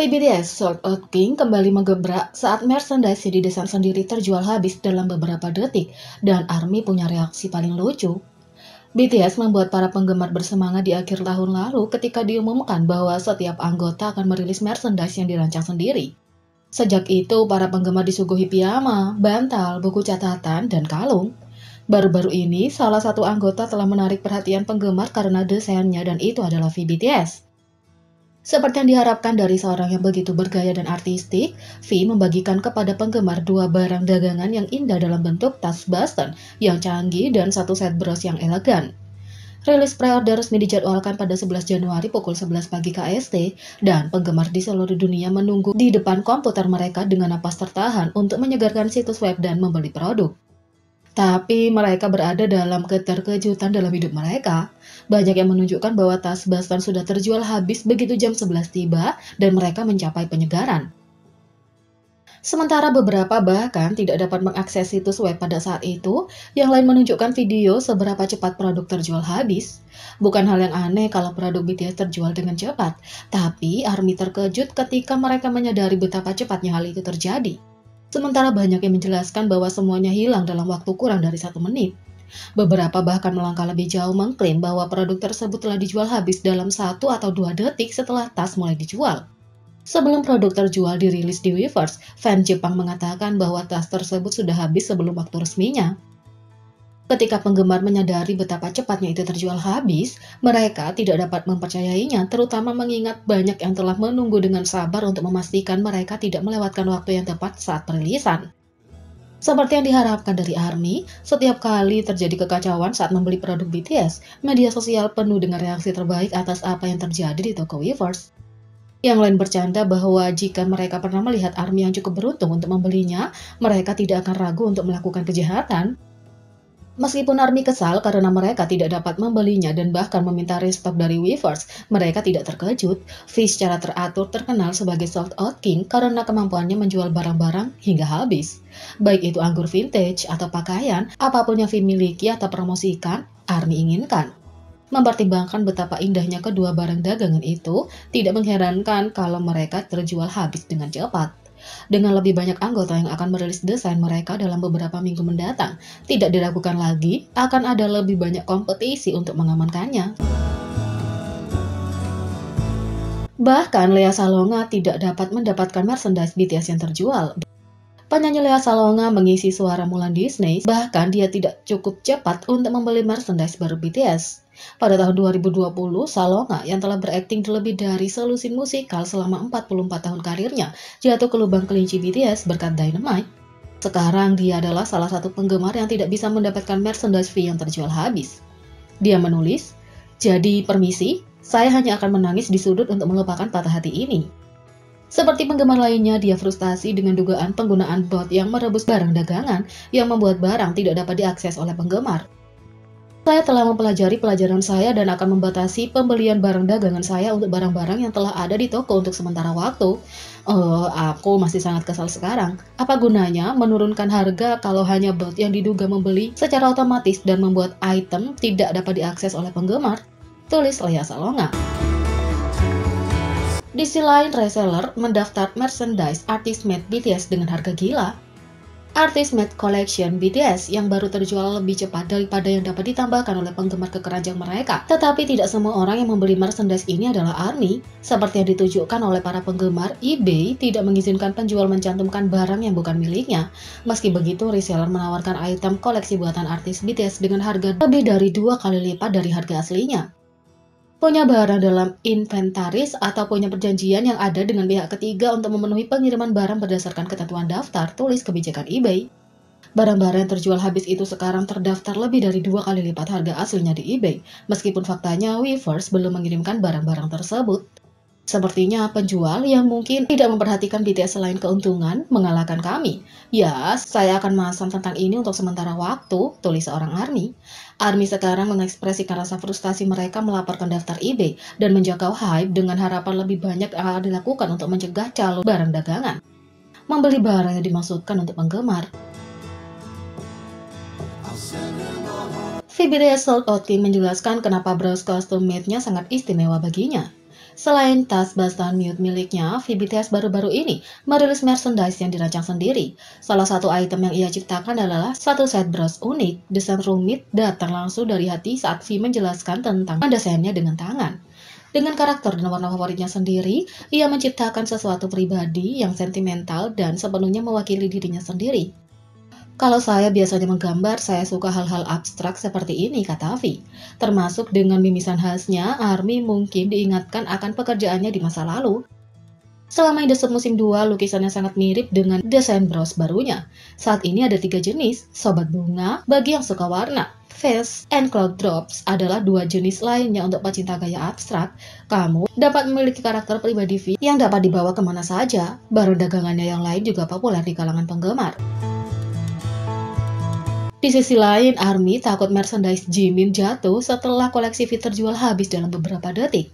VBTS Sold Out King kembali menggebrak saat merchandise yang didesain sendiri terjual habis dalam beberapa detik dan ARMY punya reaksi paling lucu. BTS membuat para penggemar bersemangat di akhir tahun lalu ketika diumumkan bahwa setiap anggota akan merilis merchandise yang dirancang sendiri. Sejak itu, para penggemar disuguhi piyama, bantal, buku catatan, dan kalung. Baru-baru ini, salah satu anggota telah menarik perhatian penggemar karena desainnya dan itu adalah VBTS. Seperti yang diharapkan dari seorang yang begitu bergaya dan artistik, V membagikan kepada penggemar dua barang dagangan yang indah dalam bentuk tas Boston yang canggih dan satu set bros yang elegan. Rilis pre-order resmi dijadwalkan pada 11 Januari pukul 11 pagi KST, dan penggemar di seluruh dunia menunggu di depan komputer mereka dengan napas tertahan untuk menyegarkan situs web dan membeli produk. Tapi mereka berada dalam keterkejutan dalam hidup mereka. Banyak yang menunjukkan bahwa tas Boston sudah terjual habis begitu jam 11 tiba dan mereka mencapai penyegaran. Sementara beberapa bahkan tidak dapat mengakses situs web pada saat itu, yang lain menunjukkan video seberapa cepat produk terjual habis. Bukan hal yang aneh kalau produk BTS terjual dengan cepat, tapi ARMY terkejut ketika mereka menyadari betapa cepatnya hal itu terjadi. Sementara banyak yang menjelaskan bahwa semuanya hilang dalam waktu kurang dari 1 menit. Beberapa bahkan melangkah lebih jauh mengklaim bahwa produk tersebut telah dijual habis dalam 1 atau 2 detik setelah tas mulai dijual. Sebelum produk terjual dirilis di Weverse, fans Jepang mengatakan bahwa tas tersebut sudah habis sebelum waktu resminya. Ketika penggemar menyadari betapa cepatnya itu terjual habis, mereka tidak dapat mempercayainya, terutama mengingat banyak yang telah menunggu dengan sabar untuk memastikan mereka tidak melewatkan waktu yang tepat saat perilisan. Seperti yang diharapkan dari ARMY, setiap kali terjadi kekacauan saat membeli produk BTS, media sosial penuh dengan reaksi terbaik atas apa yang terjadi di toko Weverse. Yang lain bercanda bahwa jika mereka pernah melihat ARMY yang cukup beruntung untuk membelinya, mereka tidak akan ragu untuk melakukan kejahatan. Meskipun ARMY kesal karena mereka tidak dapat membelinya dan bahkan meminta restock dari Weverse, mereka tidak terkejut. V secara teratur terkenal sebagai sold out king karena kemampuannya menjual barang-barang hingga habis. Baik itu anggur vintage atau pakaian, apapun yang V miliki atau promosikan, ARMY inginkan. Mempertimbangkan betapa indahnya kedua barang dagangan itu, tidak mengherankan kalau mereka terjual habis dengan cepat. Dengan lebih banyak anggota yang akan merilis desain mereka dalam beberapa minggu mendatang, tidak diragukan lagi akan ada lebih banyak kompetisi untuk mengamankannya. Bahkan Lea Salonga tidak dapat mendapatkan merchandise BTS yang terjual. Penyanyi Lea Salonga mengisi suara Mulan Disney, bahkan dia tidak cukup cepat untuk membeli merchandise baru BTS. Pada tahun 2020, Salonga yang telah berakting di lebih dari selusin musikal selama 44 tahun karirnya jatuh ke lubang kelinci BTS berkat Dynamite. Sekarang dia adalah salah satu penggemar yang tidak bisa mendapatkan merchandise V yang terjual habis. Dia menulis, "Jadi permisi, saya hanya akan menangis di sudut untuk melupakan patah hati ini." Seperti penggemar lainnya, dia frustasi dengan dugaan penggunaan bot yang merebus barang dagangan yang membuat barang tidak dapat diakses oleh penggemar. Saya telah mempelajari pelajaran saya dan akan membatasi pembelian barang dagangan saya untuk barang-barang yang telah ada di toko untuk sementara waktu. Aku masih sangat kesal sekarang. Apa gunanya menurunkan harga kalau hanya bot yang diduga membeli secara otomatis dan membuat item tidak dapat diakses oleh penggemar? Tulis Lea Salonga. Di sisi lain, reseller mendaftar merchandise Artist Made BTS dengan harga gila. Artist Made Collection BTS yang baru terjual lebih cepat daripada yang dapat ditambahkan oleh penggemar kekeranjang mereka. Tetapi tidak semua orang yang membeli merchandise ini adalah ARMY. Seperti yang ditunjukkan oleh para penggemar, eBay tidak mengizinkan penjual mencantumkan barang yang bukan miliknya. Meski begitu, reseller menawarkan item koleksi buatan artis BTS dengan harga lebih dari 2 kali lipat dari harga aslinya. Punya barang dalam inventaris atau punya perjanjian yang ada dengan pihak ketiga untuk memenuhi pengiriman barang berdasarkan ketentuan daftar, tulis kebijakan eBay. Barang-barang yang terjual habis itu sekarang terdaftar lebih dari 2 kali lipat harga aslinya di eBay, meskipun faktanya Weverse belum mengirimkan barang-barang tersebut. Sepertinya penjual yang mungkin tidak memperhatikan BTS selain keuntungan mengalahkan kami. Ya, saya akan memasang tentang ini untuk sementara waktu, tulis seorang ARMY. ARMY sekarang mengekspresikan rasa frustasi mereka melaporkan daftar eBay dan menjangkau hype dengan harapan lebih banyak yang akan dilakukan untuk mencegah calo barang dagangan. Membeli barang yang dimaksudkan untuk penggemar. V VBTS Sold Out Team menjelaskan kenapa bros custom made-nya sangat istimewa baginya. Selain tas Bastan Mute miliknya, VBTS baru-baru ini merilis merchandise yang dirancang sendiri. Salah satu item yang ia ciptakan adalah satu set bros unik, desain rumit datang langsung dari hati saat V menjelaskan tentang desainnya dengan tangan. Dengan karakter dan warna favoritnya sendiri, ia menciptakan sesuatu pribadi yang sentimental dan sepenuhnya mewakili dirinya sendiri. Kalau saya biasanya menggambar, saya suka hal-hal abstrak seperti ini, kata V. Termasuk dengan mimisan khasnya, ARMY mungkin diingatkan akan pekerjaannya di masa lalu. Selama Indesuit musim 2, lukisannya sangat mirip dengan desain bros barunya. Saat ini ada 3 jenis, Sobat Bunga bagi yang suka warna. Face and Cloud Drops adalah 2 jenis lainnya untuk pecinta gaya abstrak. Kamu dapat memiliki karakter pribadi V yang dapat dibawa kemana saja. Barang dagangannya yang lain juga populer di kalangan penggemar. Di sisi lain, ARMY takut merchandise Jimin jatuh setelah koleksi V terjual habis dalam beberapa detik.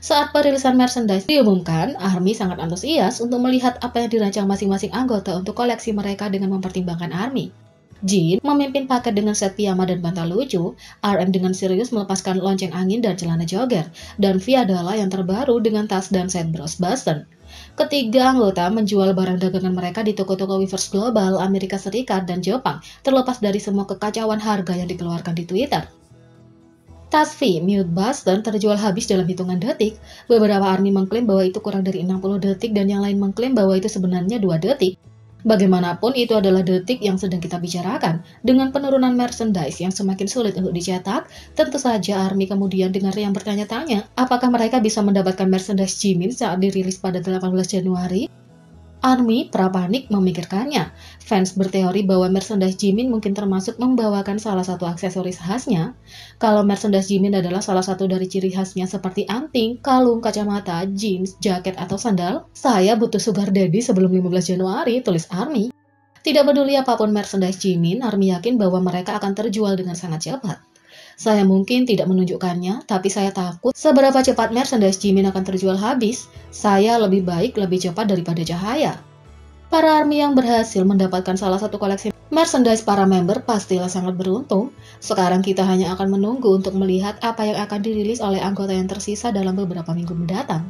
Saat perilisan merchandise diumumkan, ARMY sangat antusias untuk melihat apa yang dirancang masing-masing anggota untuk koleksi mereka dengan mempertimbangkan ARMY. Jin memimpin paket dengan set piyama dan bantal lucu, RM dengan serius melepaskan lonceng angin dan celana jogger, dan V adalah yang terbaru dengan tas dan set bros Boston. Ketiga anggota menjual barang dagangan mereka di toko-toko Weavers Global, Amerika Serikat, dan Jepang, terlepas dari semua kekacauan harga yang dikeluarkan di Twitter. Tas V Mute Boston terjual habis dalam hitungan detik. Beberapa ARMY mengklaim bahwa itu kurang dari 60 detik dan yang lain mengklaim bahwa itu sebenarnya 2 detik. Bagaimanapun, itu adalah detik yang sedang kita bicarakan. Dengan penurunan merchandise yang semakin sulit untuk dicetak, tentu saja ARMY kemudian dengar yang bertanya-tanya, apakah mereka bisa mendapatkan merchandise Jimin saat dirilis pada 18 Januari? ARMY prapanik memikirkannya. Fans berteori bahwa merchandise Jimin mungkin termasuk membawakan salah satu aksesoris khasnya. Kalau merchandise Jimin adalah salah satu dari ciri khasnya seperti anting, kalung, kacamata, jeans, jaket, atau sandal, saya butuh sugar daddy sebelum 15 Januari, tulis ARMY. Tidak peduli apapun merchandise Jimin, ARMY yakin bahwa mereka akan terjual dengan sangat cepat. Saya mungkin tidak menunjukkannya, tapi saya takut seberapa cepat merchandise Jimin akan terjual habis. Saya lebih baik lebih cepat daripada cahaya. Para ARMY yang berhasil mendapatkan salah satu koleksi merchandise para member pastilah sangat beruntung. Sekarang kita hanya akan menunggu untuk melihat apa yang akan dirilis oleh anggota yang tersisa dalam beberapa minggu mendatang.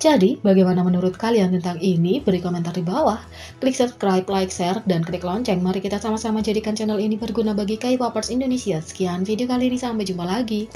Jadi, bagaimana menurut kalian tentang ini? Beri komentar di bawah. Klik subscribe, like, share, dan klik lonceng. Mari kita sama-sama jadikan channel ini berguna bagi K-popers Indonesia. Sekian video kali ini, sampai jumpa lagi.